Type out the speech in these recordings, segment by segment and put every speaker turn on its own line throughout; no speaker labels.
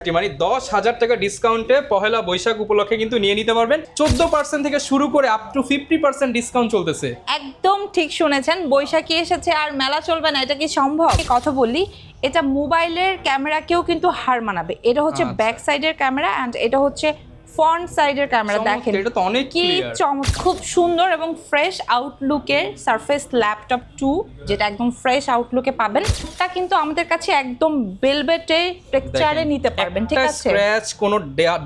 মানে 10,000 টাকা ডিসকাউন্টে পহেলা বৈশাখ উপলক্ষে কিন্তু নিয়ে নিতে পারবেন। 14% থেকে শুরু করে আপ টু 50% ডিসকাউন্ট চলতেছে।
একদম ঠিক শুনেছেন, বৈশাখী এসেছে আর মেলা চলবে না, এটা কি সম্ভব? কথা বলি, এটা মোবাইলের ক্যামেরাকেও কিন্তু হার মানাবে। এটা হচ্ছে ব্যাক সাইডের ক্যামেরা এন্ড এটা হচ্ছে ফ্রন্ট সাইডের ক্যামেরা। দেখেন
এটা তো অনেক
কি খুব সুন্দর এবং ফ্রেশ আউটলুকের সারফেস ল্যাপটপ 2, যেটা একদম ফ্রেশ আউটলুকে পাবেন। এটা কিন্তু আমাদের কাছে একদম ভেলভেটে টেক্সচারে নিতে পারবেন, ঠিক আছে?
স্ক্র্যাচ কোনো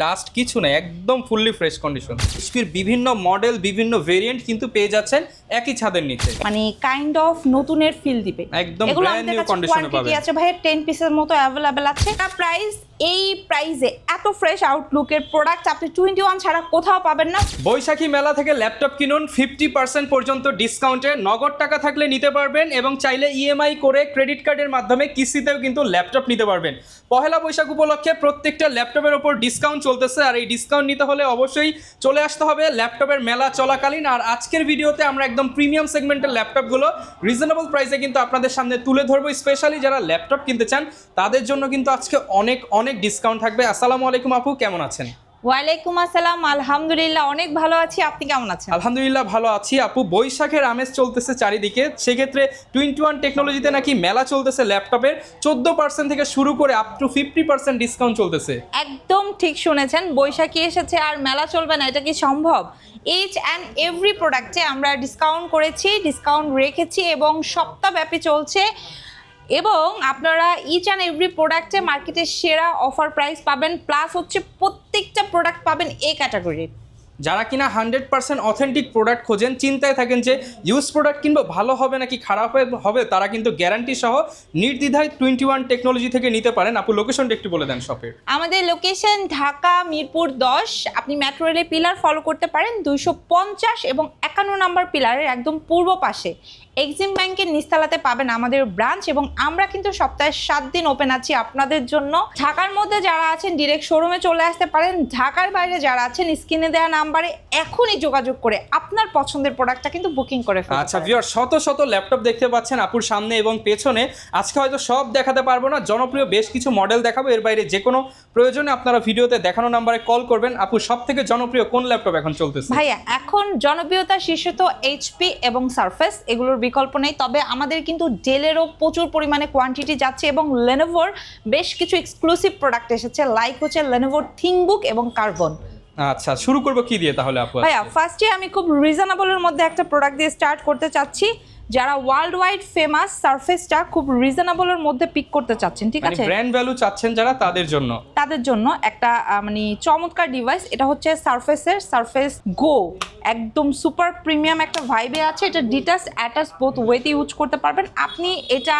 ডাস্ট কিছু নাই, একদম ফুললি ফ্রেশ কন্ডিশন। এর বিভিন্ন মডেল বিভিন্ন ভেরিয়েন্ট কিন্তু পেয়ে যাচ্ছেন একই ছাদের নিচে,
মানে কাইন্ড অফ নতুনের ফিল দিবে।
একদম
এগুলো
ব্র্যান্ড
আমাদের
নিউ
কাছে
কন্ডিশনে
কোয়ান্টিটি
পাবেন।
আছে ভাই 10 পিসের মতো अवेलेबल আছে। এটা প্রাইস, এই প্রাইসে এত ফ্রেশ আউটলুকের প্রোডাক্ট আপনি 21 ছাড়া কোথাও পাবেন না।
বৈশাখী মেলা থেকে ল্যাপটপ কিনুন 50% পর্যন্ত ডিসকাউন্টে, নগদ টাকা থাকলে নিতে পারবেন এবং চাইলে ইএমআই করে ক্রেডিট কার্ডের মাধ্যমে কিস্তিতেও কিন্তু ল্যাপটপ নিতে পারবেন। পহেলা বৈশাখ উপলক্ষে প্রত্যেকটা ল্যাপটপের ওপর ডিসকাউন্ট চলতেছে, আর এই ডিসকাউন্ট নিতে হলে অবশ্যই চলে আসতে হবে ল্যাপটপের মেলা চলাকালীন। আর আজকের ভিডিওতে আমরা একদম প্রিমিয়াম সেগমেন্টের ল্যাপটপগুলো রিজনেবল প্রাইসে কিন্তু আপনাদের সামনে তুলে ধরবো। স্পেশালি যারা ল্যাপটপ কিনতে চান তাদের জন্য কিন্তু আজকে অনেক অনেক ডিসকাউন্ট থাকবে। আসসালামু আলাইকুম আপু, কেমন আছেন?
ওয়ালাইকুম আসসালাম, আলহামদুলিল্লাহ অনেক ভালো আছি। আপনি কেমন আছেন?
আলহামদুলিল্লাহ ভালো আছি আপু। বৈশাখের আমেজ চলতেছে চারিদিকে, সেক্ষেত্রে 21 টেকনোলজিতে নাকি মেলা চলতেছে ল্যাপটপের, 14% থেকে শুরু করে আপ টু 50% ডিসকাউন্ট চলতেছে।
একদম ঠিক শুনেছেন, বৈশাখী এসেছে আর মেলা চলবে না, এটা কি সম্ভব? ইচ অ্যান্ড এভরি প্রোডাক্টে আমরা ডিসকাউন্ট করেছি, ডিসকাউন্ট রেখেছি এবং সপ্তাহব্যাপী চলছে। এবং আপনারা ইচ অ্যান্ড এভরি প্রোডাক্টে মার্কেটের সেরা অফার প্রাইস পাবেন, প্লাস হচ্ছে প্রত্যেকটা প্রোডাক্ট পাবেন এ ক্যাটাগরির।
যারা কিনা 100% অথেন্টিক প্রোডাক্ট খোঁজেন, চিন্তায় থাকেন যে ইউজ প্রোডাক্ট কিনবো ভালো হবে নাকি খারাপ হবে, তারা কিন্তু গ্যারান্টি সহ নির্দ্বিধায় 21 টেকনোলজি থেকে নিতে পারেন। আপু লোকেশনটা একটু বলে দেন শপের।
আমাদের লোকেশন ঢাকা মিরপুর 10। আপনি মেট্রো রেলের পিলার ফলো করতে পারেন 250 এবং 51 নম্বর পিলারের একদম পূর্ব পাশে এক্সিম ব্যাংকের নিচতলাতে পাবেন আমাদের ব্রাঞ্চ। এবং আমরা কিন্তু সপ্তাহে 7 দিন ওপেন আছি আপনাদের জন্য। ঢাকার মধ্যে যারা আছেন ডিরেক্ট শোরুমে চলে আসতে পারেন, ঢাকার বাইরে যারা আছেন স্ক্রিনে দেওয়া নাম্বারে এখনই যোগাযোগ করে আপনার পছন্দের প্রোডাক্টটা কিন্তু বুকিং করে ফেলুন।
আচ্ছা ভিউয়ার, শত শত ল্যাপটপ দেখতে পাচ্ছেন আপুর সামনে এবং পেছনে। আজকে হয়তো সব দেখাতে পারবো না, জনপ্রিয় বেশ কিছু মডেল দেখাবো। এর বাইরে যে কোনো প্রয়োজনে আপনারা ভিডিওতে দেখানো নাম্বারে কল করবেন। আপু সব থেকে জনপ্রিয় কোন ল্যাপটপ এখন চলতেছে?
ভাইয়া এখন জনপ্রিয়তার শীর্ষে তো এইচপি এবং সারফেস, এগুলোর বিকল্প নেই। তবে আমাদের কিন্তু ডেলেরও প্রচুর পরিমাণে কোয়ান্টিটি যাচ্ছে এবং লেনোভোর বেশ কিছু এক্সক্লুসিভ প্রোডাক্ট এসেছে, লাইক হচ্ছে লেনোভোর থিংকবুক এবং কার্বন।
আচ্ছা শুরু করবো কি দিয়ে তাহলে আপু?
ভাইয়া ফার্স্টে আমি খুব রিজনেবলের মধ্যে একটা প্রোডাক্ট দিয়ে স্টার্ট করতে চাচ্ছি। যারা ওয়ার্ল্ড ওয়াইড ফেমাস সারফেসটা খুব রিজনেবলের মধ্যে পিক করতে চাচ্ছেন, ঠিক আছে,
ব্র্যান্ড ভ্যালু চাচ্ছেন যারা, তাদের জন্য
একটা মানে চমৎকার ডিভাইস। এটা হচ্ছে সারফেসের সারফেস গো, একদম সুপার প্রিমিয়াম একটা ভাইবে আছে। এটা ডিটাচ অ্যাটাচ বোথ ওয়েতে ইউজ করতে পারবেন আপনি। এটা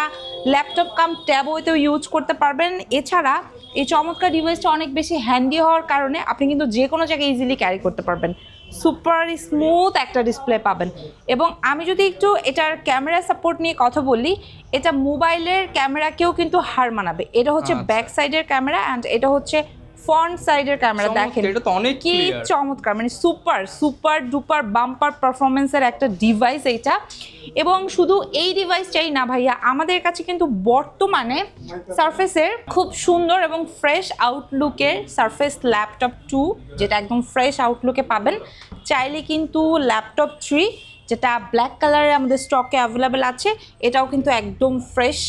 ল্যাপটপ কাম ট্যাব ওয়েতেও ইউজ করতে পারবেন। এছাড়া এই চমৎকার ডিভাইসটা অনেক বেশি হ্যান্ডি হওয়ার কারণে আপনি কিন্তু যে কোনো জায়গায় ইজিলি ক্যারি করতে পারবেন। সুপার স্মুথ একটা ডিসপ্লে পাবেন। এবং আমি যদি একটু এটার ক্যামেরা সাপোর্ট নিয়ে কথা বলি, এটা মোবাইলের ক্যামেরাকেও কিন্তু হার মানাবে। এটা হচ্ছে ব্যাক সাইডের ক্যামেরা অ্যান্ড এটা হচ্ছে ফ্রন্ট সাইডের ক্যামেরা। দেখেন কি চমৎকার, মানে সুপার সুপার ডুপার বাম্পার পারফরমেন্সের একটা ডিভাইস এইটা। এবং শুধু এই ডিভাইসটাই না ভাইয়া, আমাদের কাছে কিন্তু বর্তমানে সারফেসের খুব সুন্দর এবং ফ্রেশ আউটলুকের সারফেস ল্যাপটপ 2, যেটা একদম ফ্রেশ আউটলুকে পাবেন। চাইলে কিন্তু ল্যাপটপ 3, যেটা ব্ল্যাক কালারে আমাদের স্টকে অ্যাভেলেবেল আছে, এটাও কিন্তু একদম ফ্রেশ।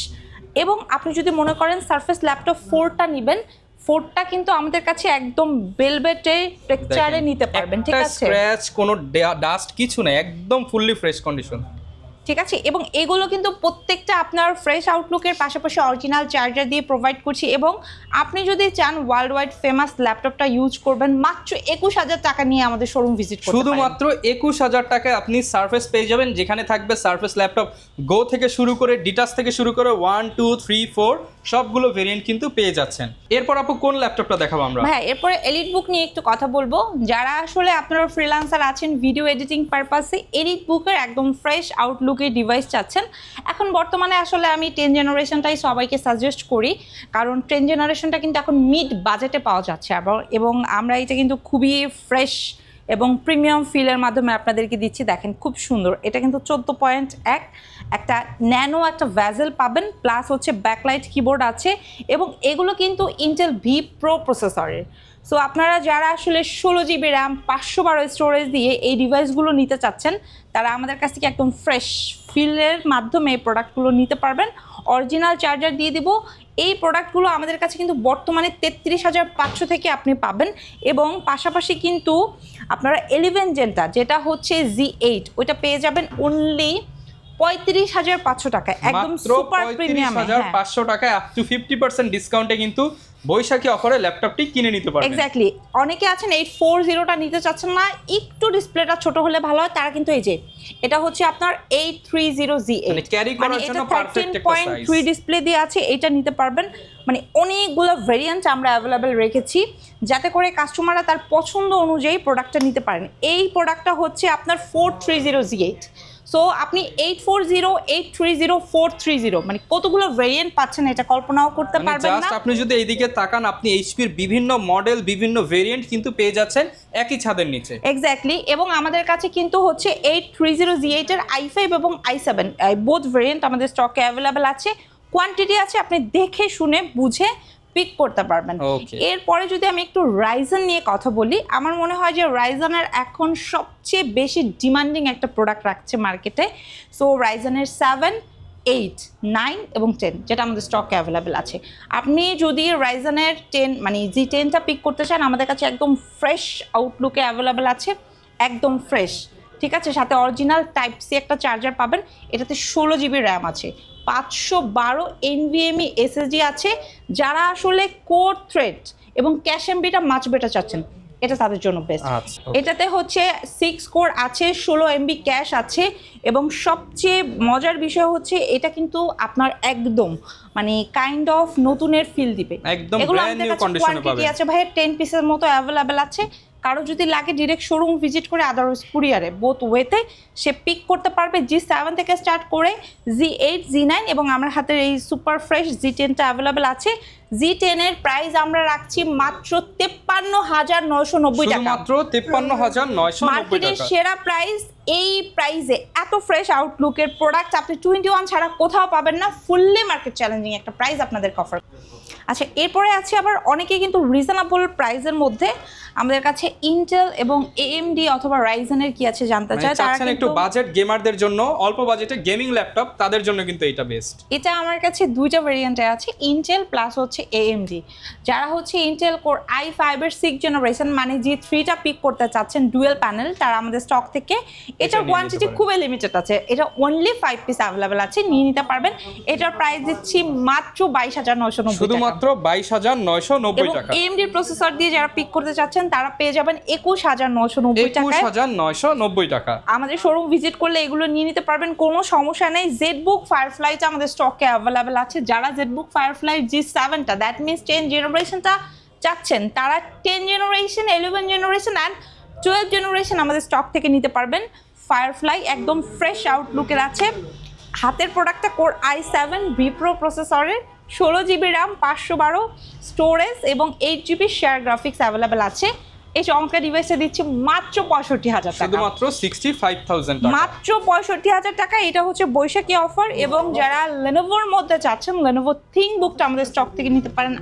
এবং আপনি যদি মনে করেন সারফেস ল্যাপটপ 4টা নেবেন, 4টা কিন্তু আমাদের কাছে একদম ভেলভেটে টেক্সচারে নিতে পারবেন, ঠিক আছে?
স্ক্র্যাচ কোনো ডাস্ট কিছু নাই, একদম ফুললি ফ্রেশ কন্ডিশন,
ঠিক আছে। এবং এগুলো কিন্তু প্রত্যেকটা আপনার ফ্রেশ আউটলুকের পাশাপাশি অরিজিনাল চার্জার দিয়ে প্রোভাইড করছি। এবং আপনি যদি চান ওয়ার্ল্ড ওয়াইড ফেমাস ল্যাপটপটা ইউজ করবেন, মাত্র 21,000 টাকা নিয়ে আমাদের শোরুম ভিজিট করতে পারেন।
শুধুমাত্র 21,000 টাকায় আপনি সারফেস পেয়ে যাবেন, যেখানে থাকবে সারফেস ল্যাপটপ গো থেকে শুরু করে ডিটাচ থেকে শুরু করে 1, 2, 3, 4 সবগুলো ভেরিয়েন্ট কিন্তু পেয়ে যাচ্ছেন। এরপর আপু কোন ল্যাপটপটা দেখাবো আমরা?
হ্যাঁ, এরপরে এলিট বুক নিয়ে একটু কথা বলবো। যারা আসলে আপনারা ফ্রিল্যান্সার আছেন, ভিডিও এডিটিং পারপাসে এলিট বুকের একদম ফ্রেশ আউটলুকের ডিভাইস চাচ্ছেন, এখন বর্তমানে আসলে আমি 10 জেনারেশনটাই সবাইকে সাজেস্ট করি, কারণ 10 জেনারেশনটা কিন্তু এখন মিড বাজেটে পাওয়া যাচ্ছে এবং আমরা এটা কিন্তু খুবই ফ্রেশ এবং প্রিমিয়াম ফিলের মাধ্যমে আপনাদেরকে দিচ্ছি। দেখেন খুব সুন্দর, এটা কিন্তু 14.1, একটা ন্যানো একটা ভ্যাজেল পাবেন, প্লাস হচ্ছে ব্যাকলাইট কিবোর্ড আছে এবং এগুলো কিন্তু ইন্টেল ভি প্রো প্রসেসরের। সো আপনারা যারা আসলে 16 জিবি র্যাম 512 স্টোরেজ দিয়ে এই ডিভাইসগুলো নিতে চাচ্ছেন, তারা আমাদের কাছ থেকে একদম ফ্রেশ ফিলের মাধ্যমে এই প্রোডাক্টগুলো নিতে পারবেন। অরিজিনাল চার্জার দিয়ে দিব। এই প্রোডাক্টগুলো আমাদের কাছে কিন্তু বর্তমানে 33,500 থেকে আপনি পাবেন এবং পাশাপাশি কিন্তু আপনারা 11 জেনটা যেটা হচ্ছে Z8 ওইটা পেয়ে যাবেন অনলি 35,500 টাকায়, একদম সুপার প্রিমিয়াম।
35,500 টাকায় আপ টু 50% ডিসকাউন্টে কিন্তু বৈশাখী অফারে ল্যাপটপটি কিনে নিতে পারবেন।
এক্স্যাক্টলি, অনেকে আছেন 840টা নিতে চাচ্ছেন না, একটু ডিসপ্লেটা ছোট হলে ভালো হয়, তারা কিন্তু এই যে এটা হচ্ছে আপনার 830Z8
মানে ক্যারি করার জন্য পারফেক্ট একটা সাইজ,
13.3 ডিসপ্লে দিয়ে আছে, এটা নিতে পারবেন। মানে অনেকগুলো ভেরিয়েন্ট আমরা অ্যাভেলেবেল রেখেছি যাতে করে কাস্টমাররা তার পছন্দ অনুযায়ী প্রোডাক্টটা নিতে পারেন। এই প্রোডাক্টটা হচ্ছে আপনার 430Z8। সো আপনি 840, 830, 430 মানে কতগুলো ভেরিয়েন্ট পাচ্ছেন এটা কল্পনাও করতে পারবেন না।
জাস্ট আপনি যদি এইদিকে তাকান, আপনি এইচপির বিভিন্ন মডেল বিভিন্ন ভেরিয়েন্ট কিন্তু পেয়ে যাচ্ছেন একই ছাদের নিচে।
এক্স্যাক্টলি, এবং আমাদের কাছে কিন্তু হচ্ছে 830Z8 এর i5 এবং i7 বোথ ভেরিয়েন্ট আমাদের স্টকে অ্যাভেলেবেল আছে। কোয়ান্টিটি আছে, আপনি দেখে শুনে বুঝে পিক করতে পারবেন। এরপরে যদি আমি একটু রাইজন নিয়ে কথা বলি, আমার মনে হয় যে রাইজনের এখন সবচেয়ে বেশি ডিমান্ডিং একটা প্রোডাক্ট রাখছে মার্কেটে। সো রাইজনের 7, 8, 9 এবং 10 যেটা আমাদের স্টকে অ্যাভেলেবেল আছে। আপনি যদি রাইজনের 10 মানে Z10টা পিক করতে চান, আমাদের কাছে একদম ফ্রেশ আউটলুকে অ্যাভেলেবেল আছে, একদম ফ্রেশ, ঠিক আছে। সাথে অরিজিনাল টাইপ সি একটা চার্জার পাবেন। এটাতে 16 জিবি র্যাম আছে, 512 NVMe SSD আছে। যারা আসলে কোর থ্রেড এবং ক্যাশ এমবিটা মাচ বেটার চাচ্ছেন, এটা তাদের জন্য বেস্ট। এটাতে হচ্ছে 6 কোর আছে, 16 MB ক্যাশ আছে এবং সবচেয়ে মজার বিষয় হচ্ছে এটা কিন্তু আপনার একদম মানে কাইন্ড অফ নতুনের ফিল দিবে। এগুলো আমাদের কাছে কোয়ান্টিটি আছে ভাই 10 পিসের মতো অ্যাভেলেবেল আছে। কারো যদি লাগে ডিরেক্ট শোরুম ভিজিট করে, আদারওয়াইজ কুরিয়ারে, বোথ ওয়েতে সে পিক করতে পারবে। G7 থেকে স্টার্ট করে Z8, Z9 এবং আমার হাতের এই সুপার ফ্রেশ Z10টা অ্যাভেলেবেল আছে। Z10 এর প্রাইস আমরা রাখছি মাত্র 53,990 টাকা,
মাত্র 53,990 টাকা,
মার্কেটের সেরা প্রাইস। এই প্রাইসে এত ফ্রেশ আউটলুকের প্রোডাক্ট আপনি 21 ছাড়া কোথাও পাবেন না। ফুললি মার্কেট চ্যালেঞ্জিং একটা প্রাইস আপনাদের অফার। আচ্ছা, এরপরে আছে আবার অনেকে কিন্তু রিজনেবল প্রাইসের মধ্যে আমাদের কাছে ইন্টেল এবং AMD অথবা রাইজেনের কি আছে জানতে চায়, তারা কিন্তু
একটু বাজেট গেমারদের জন্য, অল্প বাজেটে গেমিং ল্যাপটপ, তাদের জন্য কিন্তু এটা বেস্ট।
এটা আমার কাছে দুইটা ভেরিয়েন্টে আছে, ইন্টেল প্লাস হচ্ছে AMD। যারা হচ্ছে ইন্টেল কোর i5 এর 6 জেনারেশন মানে G3টা পিক করতে চাচ্ছেন ডুয়েল প্যানেল, তারা আমাদের স্টক থেকে, এটার কোয়ান্টিটি খুবই লিমিটেড আছে, এটা অনলি 5 পিস অ্যাভেলেবেল আছে, নিয়ে নিতে পারবেন। এটার প্রাইস দিচ্ছি মাত্র 22,990 টাকা,
শুধুমাত্র 22,990 টাকা।
AMD প্রসেসর দিয়ে যারা পিক করতে চাচ্ছেন তারা পেয়ে যাবেন 21,990 টাকায়,
21,990 টাকা।
আমাদের শোরুম ভিজিট করলে এগুলো নিয়ে নিতে পারবেন, কোনো সমস্যা নেই। জেডবুক ফায়ারফ্লাইটা আমাদের স্টকে অ্যাভেলেবেল আছে। যারা জেডবুক ফায়ারফ্লাই G7টা দ্যাট মিনস 10 জেনারেশনটা চাচ্ছেন, তারা 10 জেনারেশন, 11 জেনারেশন অ্যান্ড 12 জেনারেশন আমাদের স্টক থেকে নিতে পারবেন। ফায়ারফ্লাই একদম ফ্রেশ আউটলুকের আছে। হাতের প্রোডাক্টটা কোর i7 ভি প্রো প্রসেসরের, 16 জিবি র্যাম, 512 স্টোরেজ এবং 8 জিবি শেয়ার গ্রাফিক্স অ্যাভেলেবেল আছে। এই চমৎকার ডিভাইসটা দিচ্ছি মাত্র 65,000 টাকা,
শুধুমাত্র 65,000 টাকা,
মাত্র 65,000 টাকা। এটা হচ্ছে বৈশাখী অফার। এবং যারা লেনোভোর মধ্যে চাচ্ছেন, লেনোভো থিংকবুকটা আমাদের স্টক থেকে নিতে পারেন।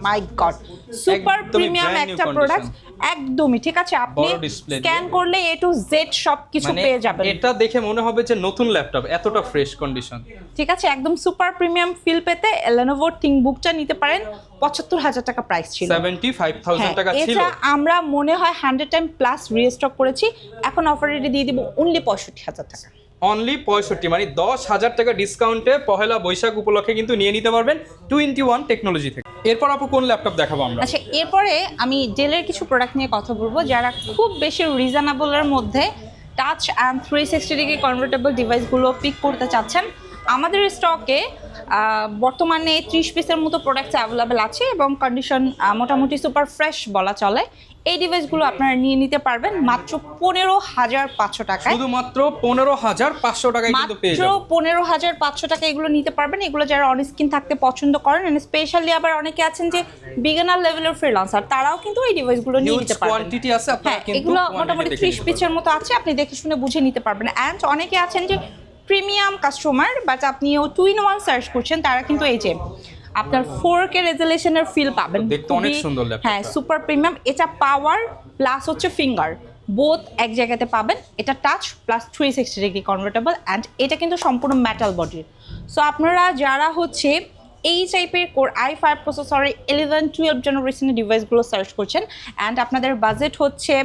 মাই গড, সুপার প্রিমিয়াম একটা প্রোডাক্ট, একদমই ঠিক আছে। আপনি স্ক্যান করলে A to Z সবকিছু পেয়ে যাবেন।
এটা দেখে মনে হবে যে নতুন ল্যাপটপ, এতটা ফ্রেশ কন্ডিশন,
ঠিক আছে। একদম সুপার প্রিমিয়াম ফিল পেতে লেনোভো থিংকবুকটা নিতে পারেন। 75,000 টাকা প্রাইস ছিল,
75,000 টাকা ছিল।
এটা আমরা মনে হয় 100 টাইম প্লাস রিস্টক করেছি, এখন অফার রেটে দিয়ে দিব অনলি 65,000 টাকা,
অনলি 65, মানে 10,000 টাকা ডিসকাউন্টে পহেলা বৈশাখ উপলক্ষে কিন্তু নিয়ে নিতে পারবেন 2-in-1 টেকনোলজি থেকে। এরপর আপু কোন ল্যাপটপ দেখাবো আমরা?
আচ্ছা, এরপরে আমি ডেলের কিছু প্রোডাক্ট নিয়ে কথা বলবো যারা খুব বেশি রিজনেবলের মধ্যে টাচ অ্যান্ড 360 ডিগ্রি কনভার্টেবল ডিভাইসগুলো পিক করতে চাচ্ছেন। আমাদের স্টকে বর্তমানে 30 পিসের মতো প্রোডাক্টস অ্যাভেলেবেল আছে এবং কন্ডিশন মোটামুটি সুপার ফ্রেশ বলা চলে। এই ডিভাইসগুলো আপনারা নিয়ে নিতে পারবেন মাত্র 15,500 টাকায়।
শুধুমাত্র 15,500 টাকায় কিন্তু পেয়ে
মাত্র
যাবেন।
15,500 টাকা এগুলো নিতে পারবেন। এগুলো যারা অন স্কিন থাকতে পছন্দ করেন, এন্ড স্পেশালি আবার অনেকে আছেন যে বিগিনার লেভেলের ফ্রিল্যান্সার, তারাও কিন্তু এই ডিভাইসগুলো নিয়ে
হিউজ
নিতে পারবেন।
কোয়ান্টিটি আছে, আপনারা
হ্যাঁ,
কিন্তু
এগুলো
quantity
মোটামুটি
দেখে
30
নিতে
পিসের মতো আছে, আপনি দেখে শুনে বুঝে নিতে পারবেন। অ্যান্ড অনেকে আছেন যে প্রিমিয়াম কাস্টমার, বাট আপনিও 2-in-1 সার্চ করছেন, তারা কিন্তু এই যে আপনার 4K রেজোলিউশনের ফিল পাবেন।
দেখতে অনেক সুন্দর ল্যাপটপ।
হ্যাঁ, সুপার প্রিমিয়াম। এটা পাওয়ার প্লাস হচ্ছে ফিঙ্গার বোথ এক জায়গাতে পাবেন। এটা touch plus 360 degree convertible, and এটা কিন্তু সম্পূর্ণ মেটাল বডির। সো আপনারা যারা হচ্ছে এই টাইপের কোর i5 প্রসেসরের 11-12 জেনারেশনের ডিভাইসগুলো সার্চ করছেন অ্যান্ড আপনাদের বাজেট হচ্ছে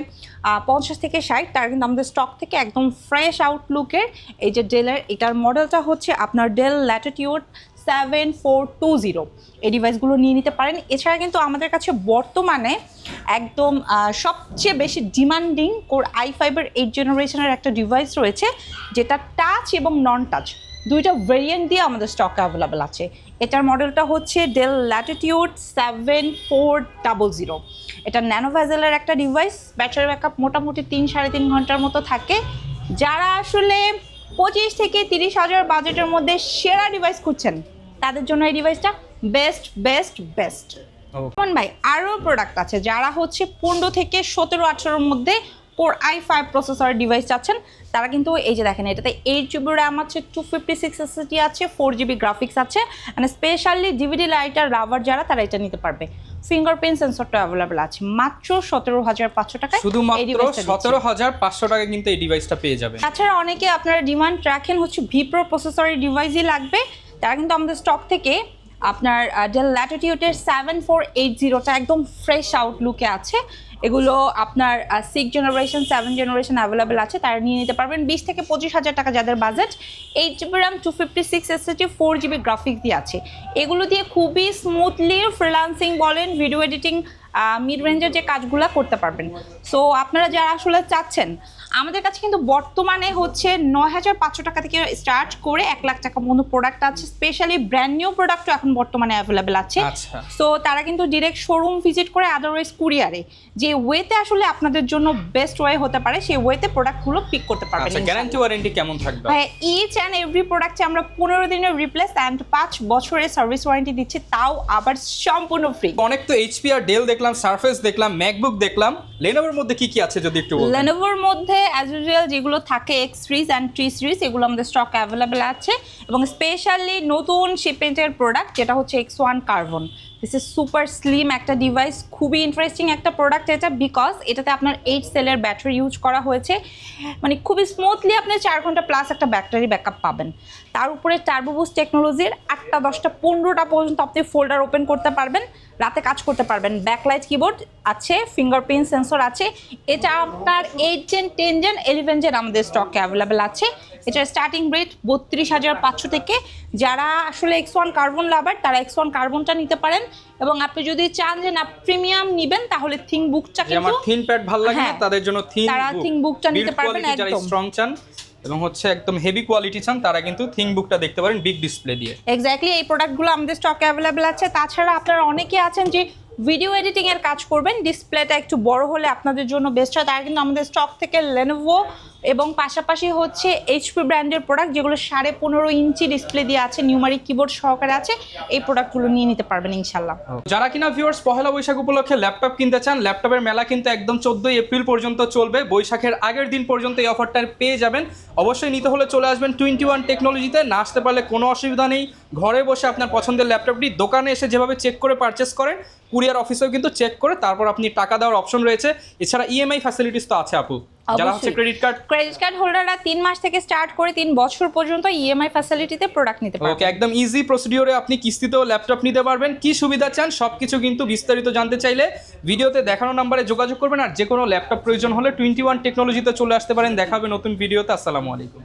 50 থেকে 60, তার কিন্তু আমাদের স্টক থেকে একদম ফ্রেশ আউটলুকের এই যে ডেলের, এটার মডেলটা হচ্ছে আপনার ডেল ল্যাটিটিউড 7420, এই ডিভাইসগুলো নিয়ে নিতে পারেন। এছাড়া কিন্তু আমাদের কাছে বর্তমানে একদম সবচেয়ে বেশি ডিমান্ডিং কোর i5-এর 8 জেনারেশনের একটা ডিভাইস রয়েছে, যেটা টাচ এবং নন টাচ দুইটা ভেরিয়েন্ট দিয়ে আমাদের স্টকে অ্যাভেলেবেল আছে। এটার মডেলটা হচ্ছে ডেল ল্যাটিটিউড 7400। এটা ন্যানো ভেজেলের একটা ডিভাইস, ব্যাটারি ব্যাকআপ মোটামুটি 3-3.5 ঘন্টার মতো থাকে। যারা আসলে 25 থেকে 30,000 বাজেটের মধ্যে সেরা ডিভাইস খুঁজছেন, তাদের জন্য এই ডিভাইসটা বেস্ট বেস্ট বেস্ট। ভাই আরও প্রোডাক্ট আছে, যারা হচ্ছে 15 থেকে 17-18-র মধ্যে কোর i5 প্রসেসর ডিভাইস চাচ্ছেন, তারা কিন্তু এই যে দেখেন, এটাতে 8GB র্যাম আছে, 256 SSD আছে, 4GB গ্রাফিক্স আছে, মানে স্পেশালি ডিভিডি লাইটার লাভার যারা, তারা এটা নিতে পারবে। ফিঙ্গারপ্রিন্ট সেন্সরটা অ্যাভেলেবল আছে মাত্র 17,500 টাকায়।
শুধুমাত্র 17,500 টাকায় কিন্তু এই ডিভাইসটা পেয়ে যাবেন।
তাছাড়া অনেকে আপনারা ডিমান্ড রাখেন হচ্ছে ভিপ্রো প্রসেসরের ডিভাইসই লাগবে, তারা কিন্তু আমাদের স্টক থেকে আপনার ডেল ল্যাটিটিউডের 7480টা একদম ফ্রেশ আউটলুকে আছে। এগুলো আপনার 6 জেনারেশন 7 জেনারেশন অ্যাভেলেবেল আছে, তারা নিয়ে নিতে পারবেন 20 থেকে 25,000 টাকা যাদের budget. 8GB RAM 256 SSD 4GB graphics দিয়ে আছে। এগুলো দিয়ে খুবই স্মুথলি ফ্রিল্যান্সিং বলেন, ভিডিও এডিটিং, মিড রেঞ্জের যে কাজগুলো করতে পারবেন। সো আপনারা যারা আসলে চাচ্ছেন, আমাদের কাছে কিন্তু বর্তমানে হচ্ছে 9,500 টাকা থেকে স্টার্ট করে 1 লাখ টাকা পর্যন্ত প্রোডাক্ট আছে। স্পেশালি ব্র্যান্ড নিউ প্রোডাক্টও এখন বর্তমানে অ্যাভেলেবেল আছে। সো তারা কিন্তু ডিরেক্ট শোরুম ভিজিট করে, আদারওয়াইজ কুরিয়ারে, যে ওয়েতে আসলে আপনাদের জন্য বেস্ট ওয়ে হতে পারে, সেই ওয়েতে প্রোডাক্টগুলো পিক করতে পারবেন।
আচ্ছা, গ্যারান্টি ওয়ারেন্টি কেমন থাকবে?
হ্যাঁ, ইচ অ্যান্ড এভরি প্রোডাক্টে আমরা 15 দিনের রিপ্লেস অ্যান্ড 5 বছরের সার্ভিস ওয়ারেন্টি দিচ্ছি, তাও আবার সম্পূর্ণ ফ্রি।
অনেক তো এইচপি আর ডেল দেখলাম, সারফেস দেখলাম, ম্যাকবুক দেখলাম, লেনোভোর মধ্যে কি কি আছে যদি একটু বলেন?
লেনোভোর মধ্যে অ্যাজ ইউজুয়াল যেগুলো থাকে X সিরিজ অ্যান্ড 3 সিরিজ, এগুলো আমাদের স্টক অ্যাভেলেবেল আছে, এবং স্পেশালি নতুন শিপমেন্টের প্রোডাক্ট যেটা হচ্ছে X1 carbon. This is super slim একটা ডিভাইস, খুবই ইন্টারেস্টিং একটা প্রোডাক্ট এটা, বিকজ এটাতে আপনার 8 সেলের ব্যাটারি ইউজ করা হয়েছে, মানে খুবই স্মুথলি আপনি 4 ঘন্টা প্লাস একটা ব্যাটারি ব্যাকআপ পাবেন। তার উপরে টার্বো বুস্ট টেকনোলজির 8টা 10টা 15টা পর্যন্ত আপনি ফোল্ডার ওপেন করতে পারবেন, রাতে কাজ করতে পারবেন। ব্যাকলাইট কিবোর্ড আছে, ফিঙ্গারপ্রিন্ট সেন্সর আছে। এটা আপনার 8 জেন 10 জেন 11 জেন আমাদের স্টকে অ্যাভেলেবেল আছে। এটার স্টার্টিং রেট 32,500 থেকে। যারা আসলে X1 কার্বন লাভার, তারা X1 কার্বনটা নিতে পারেন, এবং আপনি যদি চান যে না প্রিমিয়াম নেবেন, তাহলে থিংবুকটা কিন্তু,
আমার থিন প্যাড ভালো লাগে না, তাদের জন্য
থিংবুকটা নিতে পারবেন একদম
স্ট্রং চান এবং হচ্ছে একদম হেভি কোয়ালিটি চান, তারা কিন্তু থিংবুকটা দেখতে পারেন বিগ ডিসপ্লে দিয়ে।
এক্স্যাক্টলি, এই প্রোডাক্টগুলো আমাদের স্টকে অ্যাভেলেবেল আছে। তাছাড়া আপনারা অনেকে আছেন যে ভিডিও এডিটিং এর কাজ করবেন, ডিসপ্লেটা একটু বড় হলে আপনাদের জন্য বেস্ট হয়, তারা কিন্তু আমাদের স্টক থেকে লেনোভো এবং পাশাপাশি হচ্ছে HP ব্র্যান্ডের প্রোডাক্ট, যেগুলো 15.5 ইঞ্চি ডিসপ্লে দিয়ে আছে, নিউমারিক কিবোর্ড সহকারে আছে, এই প্রোডাক্টগুলো নিয়ে নিতে পারবেন ইনশাল্লাহ।
যারা কিনা ভিউয়ার্স পহেলা বৈশাখ উপলক্ষে ল্যাপটপ কিনতে চান, ল্যাপটপের মেলা কিন্তু একদম 14 এপ্রিল পর্যন্ত চলবে, বৈশাখের আগের দিন পর্যন্ত এই অফারটা পেয়ে যাবেন। অবশ্যই নিতে হলে চলে আসবেন 21 টেকনোলজিতে, না আসতে পারলে কোনো অসুবিধা নেই, ঘরে বসে আপনার পছন্দের ল্যাপটপটি দোকানে এসে যেভাবে চেক করে পারচেস করেন, কুরিয়ার অফিসেও কিন্তু চেক করে তারপর আপনি টাকা দেওয়ার অপশন রয়েছে। এছাড়া ইএমআই ফ্যাসিলিটিস তো আছে আপু, যারা হচ্ছে ক্রেডিট কার্ড
হোল্ডাররা 3 মাস থেকে স্টার্ট করে 3 বছর পর্যন্ত ইএমআই ফ্যাসিলিটিতে প্রোডাক্ট নিতে পারবেন।
ওকে, একদম ইজি প্রসিডিওরে আপনি কিস্তিতেও ল্যাপটপ নিতে পারবেন। কি সুবিধা চান সবকিছু কিন্তু বিস্তারিত জানতে চাইলে ভিডিওতে দেখানো নম্বরে যোগাযোগ করবেন, আর যে কোনো ল্যাপটপ প্রয়োজন হলে 21 টেকনোলজিতে চলে আসতে পারেন। দেখা হবে নতুন ভিডিওতে। আসসালামু আলাইকুম।